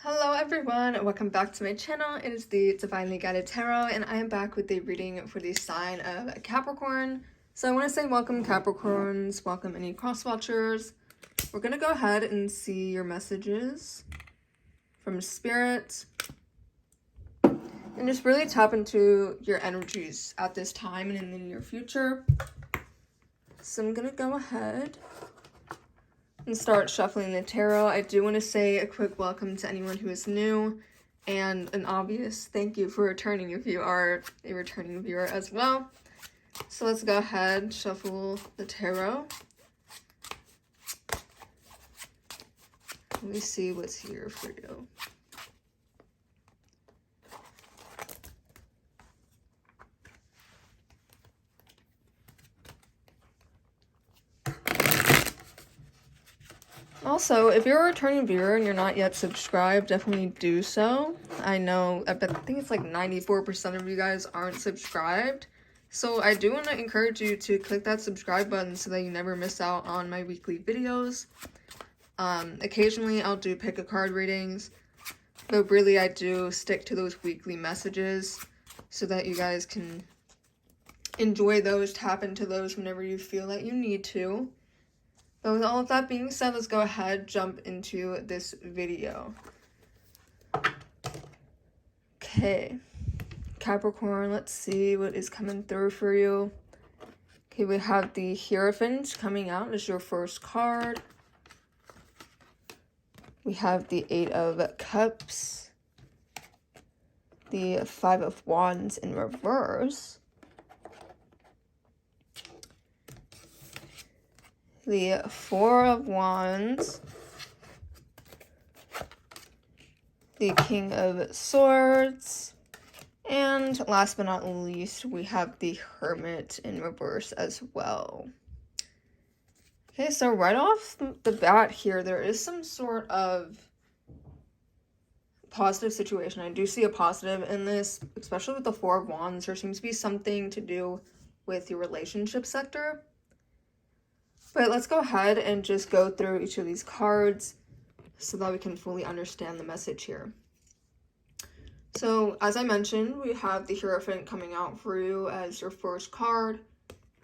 Hello everyone, welcome back to my channel. It is the Divinely Guided Tarot and I am back with a reading for the sign of Capricorn. So I want to say welcome Capricorns, welcome any cross watchers. We're going to go ahead and see your messages from Spirit and just really tap into your energies at this time and in the near future. So I'm going to go ahead and start shuffling the tarot. I do want to say a quick welcome to anyone who is new and an obvious thank you for returning if you are a returning viewer as well. So let's go ahead, shuffle the tarot. Let me see what's here for you. Also, if you're a returning viewer and you're not yet subscribed, definitely do so. I think it's like 94% of you guys aren't subscribed. So I do want to encourage you to click that subscribe button so that you never miss out on my weekly videos. Occasionally I'll do pick a card readings, but really I do stick to those weekly messages so that you guys can enjoy those, tap into those whenever you feel that you need to. But with all of that being said, let's go ahead, jump into this video. Okay, Capricorn, let's see what is coming through for you. Okay, we have the Hierophant coming out as your first card. We have the Eight of Cups, the Five of Wands in reverse, the Four of Wands, the King of Swords, and last but not least, we have the Hermit in reverse as well. Okay, so right off the bat here, there is some sort of positive situation. I do see a positive in this, especially with the Four of Wands. There seems to be something to do with your relationship sector. But let's go ahead and just go through each of these cards so that we can fully understand the message here. So, as I mentioned, we have the Hierophant coming out for you as your first card.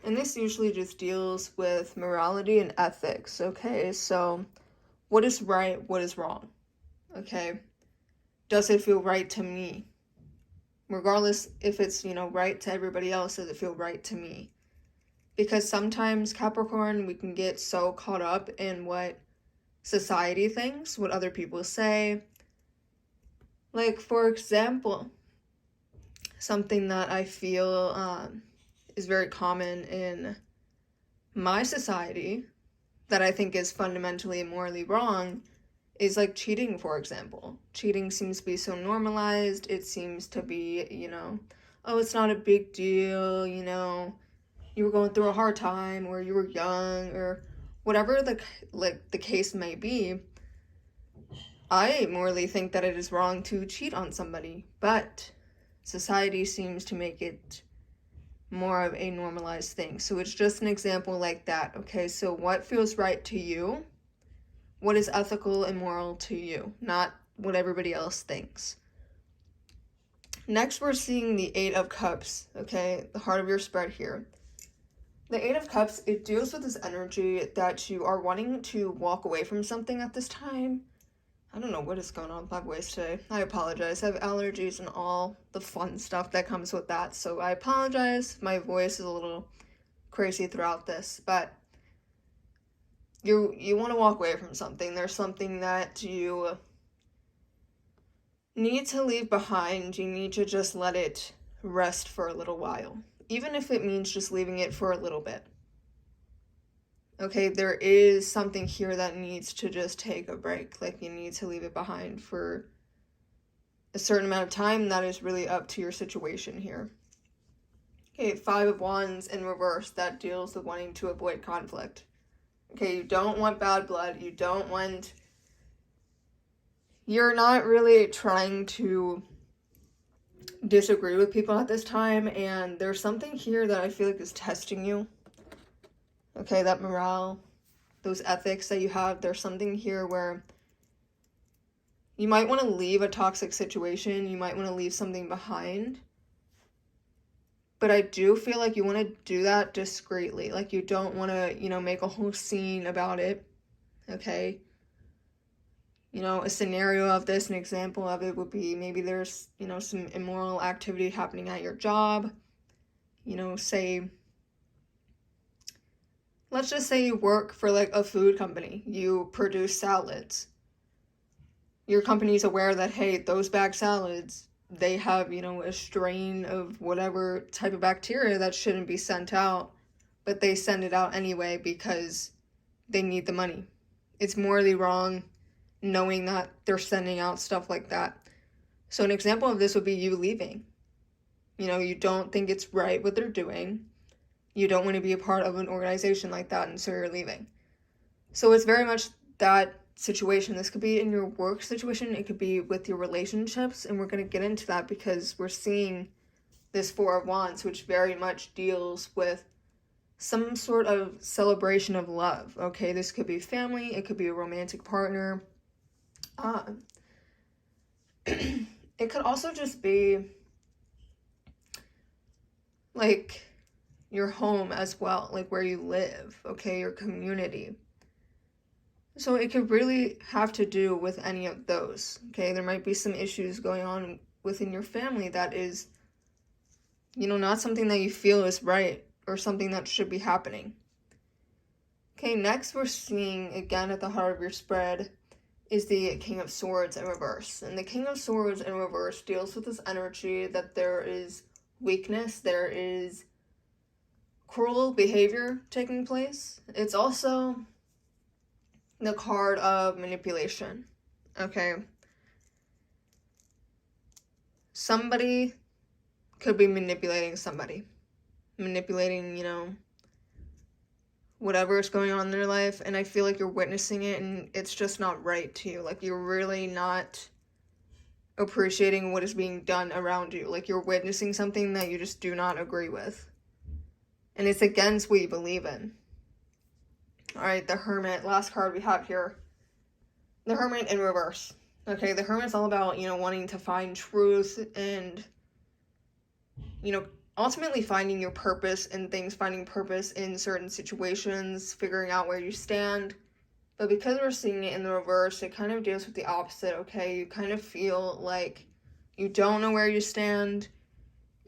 And this usually just deals with morality and ethics, okay? So, what is right, what is wrong, okay? Does it feel right to me? Regardless if it's, right to everybody else, does it feel right to me? Because sometimes, Capricorn, we can get so caught up in what society thinks, what other people say. Like, for example, something that I feel is very common in my society that I think is fundamentally and morally wrong is like cheating, for example. Cheating seems to be so normalized. It seems to be, oh, it's not a big deal, you were going through a hard time or you were young or whatever the case may be. I morally think that it is wrong to cheat on somebody, but society seems to make it more of a normalized thing. So it's just an example like that, okay? So what feels right to you? What is ethical and moral to you? Not what everybody else thinks. Next, we're seeing the Eight of Cups, okay? The heart of your spread here. The Eight of Cups, it deals with this energy that you are wanting to walk away from something at this time. I don't know what is going on with my voice today. I apologize. I have allergies and all the fun stuff that comes with that. So I apologize. My voice is a little crazy throughout this. But you want to walk away from something. There's something that you need to leave behind. You need to just let it rest for a little while. Even if it means just leaving it for a little bit. Okay, there is something here that needs to just take a break. Like, you need to leave it behind for a certain amount of time. That is really up to your situation here. Okay, Five of Wands in reverse. That deals with wanting to avoid conflict. Okay, you don't want bad blood. You're not really trying to disagree with people at this time. And there's something here that I feel like is testing you. Okay, that morale, those ethics that you have, there's something here where You might want to leave a toxic situation. You might want to leave something behind. But I do feel like you want to do that discreetly. Like, you don't want to, make a whole scene about it. Okay? A scenario of this, an example of it would be maybe there's, some immoral activity happening at your job. Say, let's just say you work for like a food company. You produce salads. Your company's aware that, hey, those bag salads, they have, a strain of whatever type of bacteria that shouldn't be sent out, but they send it out anyway because they need the money. It's morally wrong knowing that they're sending out stuff like that. So an example of this would be you leaving. You don't think it's right what they're doing. You don't want to be a part of an organization like that, and so you're leaving. So it's very much that situation. This could be in your work situation. It could be with your relationships, and we're going to get into that because we're seeing this Four of Wands, which very much deals with some sort of celebration of love. Okay, this could be family. It could be a romantic partner. It could also just be like your home as well, like where you live, okay, your community. So it could really have to do with any of those, okay? There might be some issues going on within your family that is, not something that you feel is right or something that should be happening. Okay, next we're seeing, again at the heart of your spread, is the King of Swords in reverse. And the King of Swords in reverse deals with this energy that there is weakness, there is cruel behavior taking place. It's also the card of manipulation. Okay. Somebody could be manipulating somebody. Manipulating, whatever is going on in their life, and I feel like you're witnessing it and it's just not right to you. Like, you're really not appreciating what is being done around you. Like, you're witnessing something that you just do not agree with. And it's against what you believe in. Alright, the Hermit, last card we have here. The Hermit in reverse. Okay, the Hermit's all about, wanting to find truth and, ultimately finding your purpose in things, finding purpose in certain situations, figuring out where you stand. But because we're seeing it in the reverse, it kind of deals with the opposite, okay? You kind of feel like you don't know where you stand.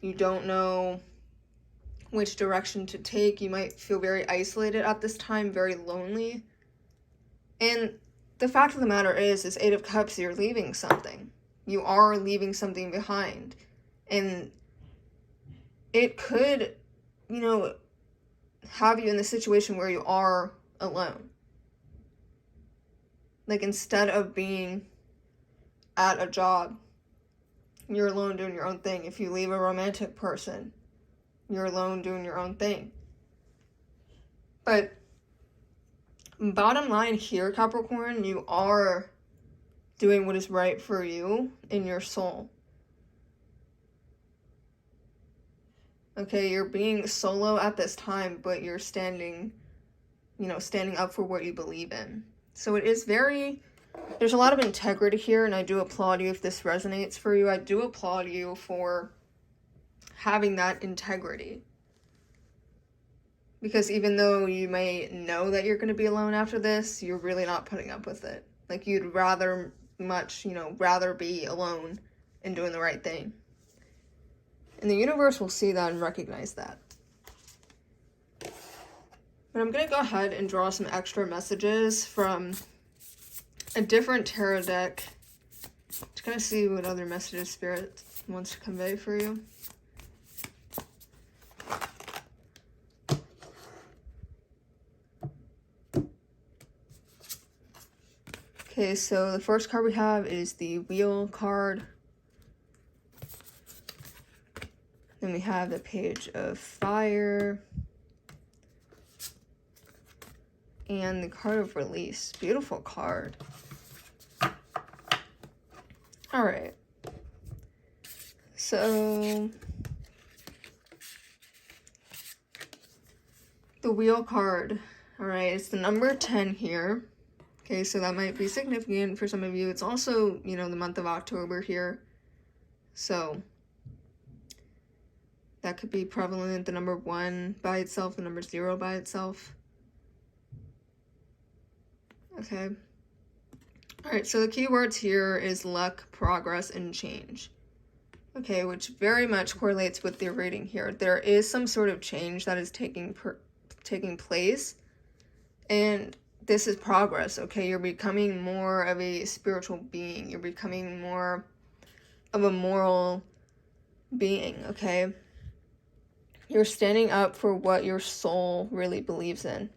You don't know which direction to take. You might feel very isolated at this time, very lonely. And the fact of the matter is Eight of Cups, you're leaving something. You are leaving something behind. And it could, have you in the situation where you are alone. Like, instead of being at a job, you're alone doing your own thing. If you leave a romantic person, you're alone doing your own thing. But bottom line here, Capricorn, you are doing what is right for you in your soul. Okay, you're being solo at this time, but you're standing up for what you believe in. So it is there's a lot of integrity here, and I do applaud you if this resonates for you. I do applaud you for having that integrity. Because even though you may know that you're going to be alone after this, you're really not putting up with it. Like, you'd rather be alone and doing the right thing. And the universe will see that and recognize that. But I'm going to go ahead and draw some extra messages from a different tarot deck. Just going to see what other messages Spirit wants to convey for you. Okay, so the first card we have is the Wheel card. Then we have the Page of Fire. And the card of Release. Beautiful card. Alright. So the Wheel card. Alright, it's the number 10 here. Okay, so that might be significant for some of you. It's also, you know, the month of October here. So that could be prevalent, the number 1 by itself, the number 0 by itself. Okay. All right, so the key words here is luck, progress, and change. Okay, which very much correlates with your reading here. There is some sort of change that is taking place, and this is progress, okay? You're becoming more of a spiritual being. You're becoming more of a moral being, okay? You're standing up for what your soul really believes in.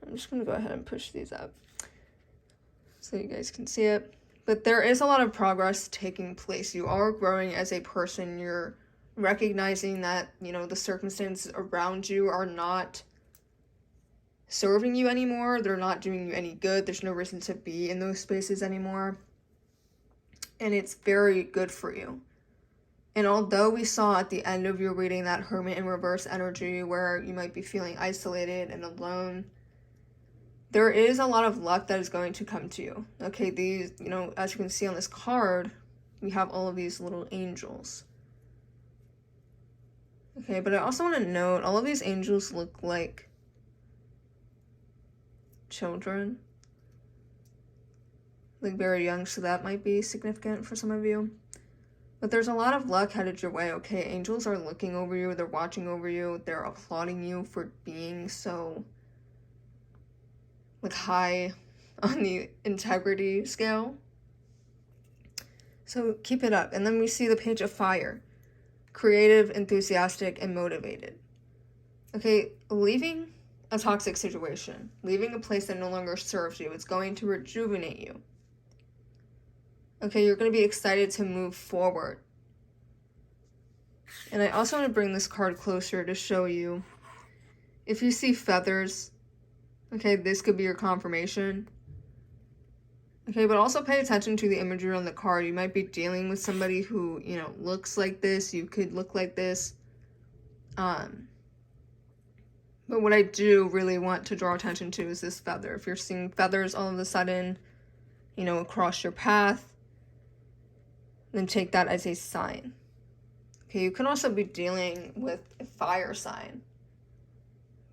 I'm just going to go ahead and push these up so you guys can see it. But there is a lot of progress taking place. You are growing as a person. You're recognizing that, you know, the circumstances around you are not serving you anymore. They're not doing you any good. There's no reason to be in those spaces anymore. And it's very good for you. And although we saw at the end of your reading that Hermit in reverse energy where you might be feeling isolated and alone, there is a lot of luck that is going to come to you. Okay, these, you know, as you can see on this card, we have all of these little angels. Okay, but I also want to note, all of these angels look like children. Like very young, so that might be significant for some of you. But there's a lot of luck headed your way, okay? Angels are looking over you, they're watching over you, they're applauding you for being so, like, high on the integrity scale. So keep it up. And then we see the Page of Fire. Creative, enthusiastic, and motivated. Okay, leaving a toxic situation, leaving a place that no longer serves you, it's going to rejuvenate you. Okay, you're going to be excited to move forward. And I also want to bring this card closer to show you. If you see feathers, okay, this could be your confirmation. Okay, but also pay attention to the imagery on the card. You might be dealing with somebody who, you know, looks like this. You could look like this. But what I do really want to draw attention to is this feather. If you're seeing feathers all of a sudden, you know, across your path, then take that as a sign. Okay, you can also be dealing with a fire sign.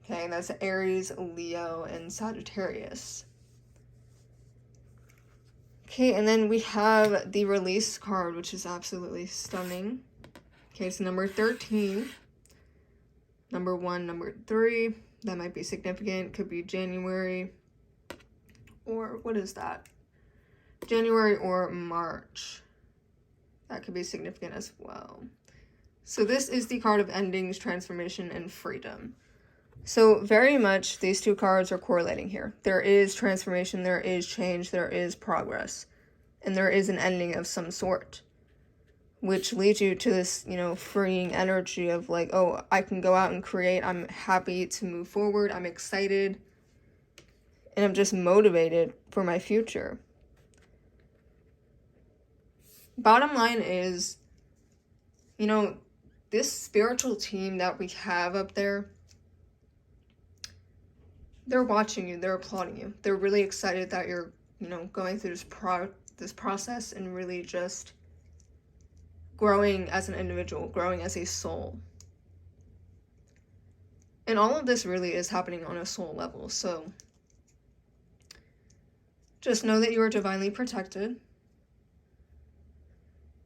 Okay, that's Aries, Leo, and Sagittarius. Okay, and then we have the release card, which is absolutely stunning. Okay, it's number 13. Number 1, number 3. That might be significant. Could be January. Or what is that? January or March. That could be significant as well. So this is the card of endings, transformation, and freedom. So very much these two cards are correlating here. There is transformation, there is change, there is progress, and there is an ending of some sort, which leads you to this, you know, freeing energy of like, oh, I can go out and create. I'm happy to move forward. I'm excited, and I'm just motivated for my future. Bottom line is, you know, this spiritual team that we have up there, they're watching you, they're applauding you. They're really excited that you're, you know, going through this process and really just growing as an individual, growing as a soul. And all of this really is happening on a soul level. So just know that you are divinely protected.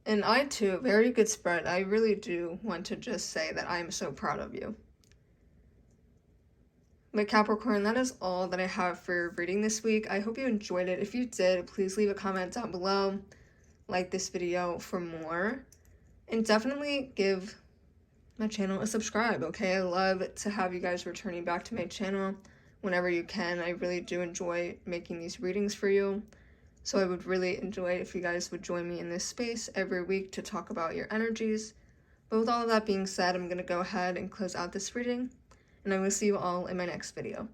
And I too, very good spread. I really do want to just say that I am so proud of you. But Capricorn, that is all that I have for your reading this week. I hope you enjoyed it. If you did, please leave a comment down below. Like this video for more. And definitely give my channel a subscribe, okay? I love to have you guys returning back to my channel whenever you can. I really do enjoy making these readings for you. So I would really enjoy it if you guys would join me in this space every week to talk about your energies. But with all of that being said, I'm going to go ahead and close out this reading. And I will see you all in my next video.